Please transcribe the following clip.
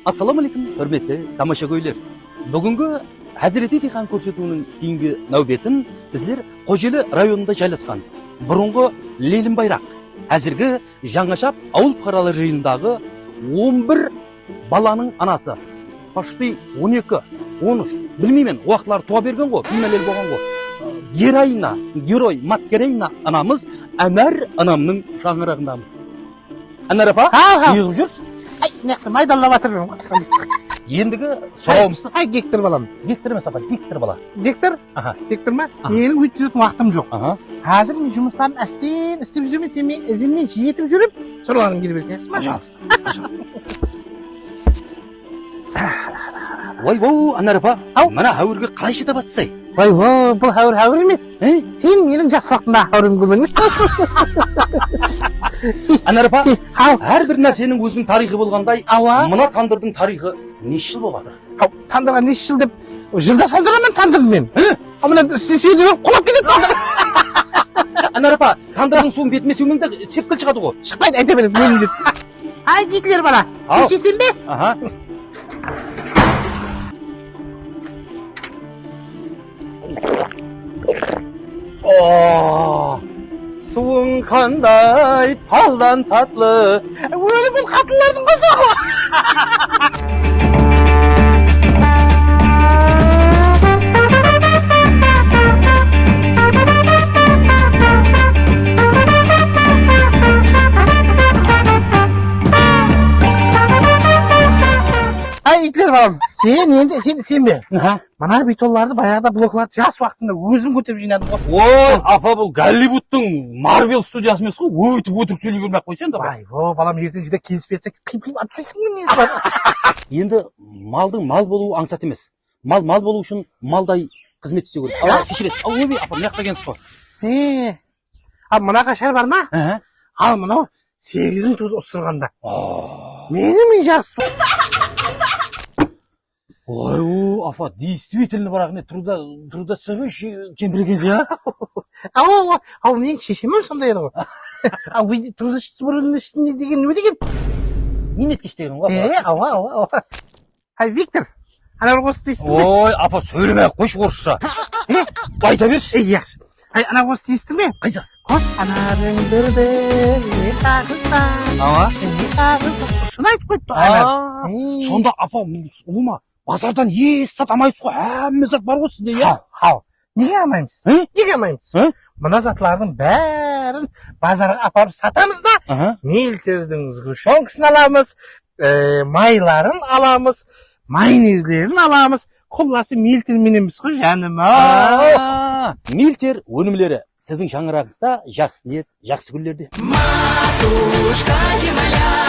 Ассаламалейкум, hürmetli тамаша көйлер. Бүгінгі Әзіреті диқан көрсетуінің кейінгі нәубетін біздер Қожелі районында жайласқан. Бұрынғы Лелін Байрақ, әзіргі Жаңашап ауыл қаралы жиындағы 11 баланың анасы. Пашты 12, 13, білмеймен, уақытлар туа берген ғой, күймелел болған ғой. Герой Маткерейна анамыз, Әнәр анамның шаңырағындамыз. Әнәр апа, үйігіп жүрсіз? Ай, неқті майдаллап атырмын. Ендігі сұрауымызды. Ай, гектар балам. Гектар емес апа, диктор бала. Диктор? Диктор ма? Менің өйтіп жүретін уақытым жоқ. Қазір мен жұмыстарын істеп жүрмін, сен мен ізімнен жетіп жүріп, сұрларың келе берсін. Пожалуйста. Ой-воу, Әнәр апа, мына әуірге қалай жетіп атсай? Ой-воу, бұл әуір емес. Сен менің жақсы уақытымда әуірім көрмедің. Әнәр апа, әрбір нәрсенің өзінің тарихы болғандай, мына тандырдың тарихы неше жыл болады? Тандырға неше жыл деп, жылда салдырамын тандырды мен. Мына сүйді құлап кетеді тандыр. Әнәр апа, тандырдың суын бетіме сүймеңді сепкіл шығады ғой. Шықпайды, айта береді, өзім деп. Ай, Гитлер бала, сен шешесен бе? Суың қандай палдан татлы. Өлі бұл қатылардың қосығы. Ай, Гитлер балам, сен бе? Мана бетолларды баяғыда блокларды жас уақытында өзім көтеп жинадым ғой. Ой, апа, бұл Голливудтың Марвел студиясы емес қой, өйтіп өтірік сөйлей бермей қойсаң да. Ай, балам, ертең жерде келіспей жатса, қиып атсайсың ба несі бар? Енді малдың мал болуы аңсат емес. Мал болу үшін малдай қызмет істеу керек. Кешіресіз. Ойбай, апа, мына жақта келіңіз ғой. Мына қашар бар ма? Ал мынау 8-ін туды ұстырғанда. Мен жарыс. Ой, апа, действительно барағыне труда совещий кембіргензе, Ау, мен шешемем сондай еді ғой. Труда не деген, не деген? Минеткеш деген ғой. Ау. Ай, Виктор, ана бір қос дейсің бе? Ой, апа, сөйлемей қойшы орысша. Айта берші. Яқшы. Ай, ана қос дейсің бе? Қайса? Қос анарын бірді, не қағызсан, не қағызсан. Сұны айтып қойыпты. Сонда, апа, ұлыма, базардан ес сат амайсыз ғой, әмме зат бар ғой сізде, Хал. Неге алмаймыз? Мына затлардың бәрін базарға апарып сатамыз да, мельтердің сгущенкасын аламыз, майларын аламыз, майонезлерін аламыз. Құлласы мельтерменеміз ғой, жаным. Мельтер өнімлері сіздің шаңырағыңызда жақсы ниет, жақсы күндерде. Матушка земля.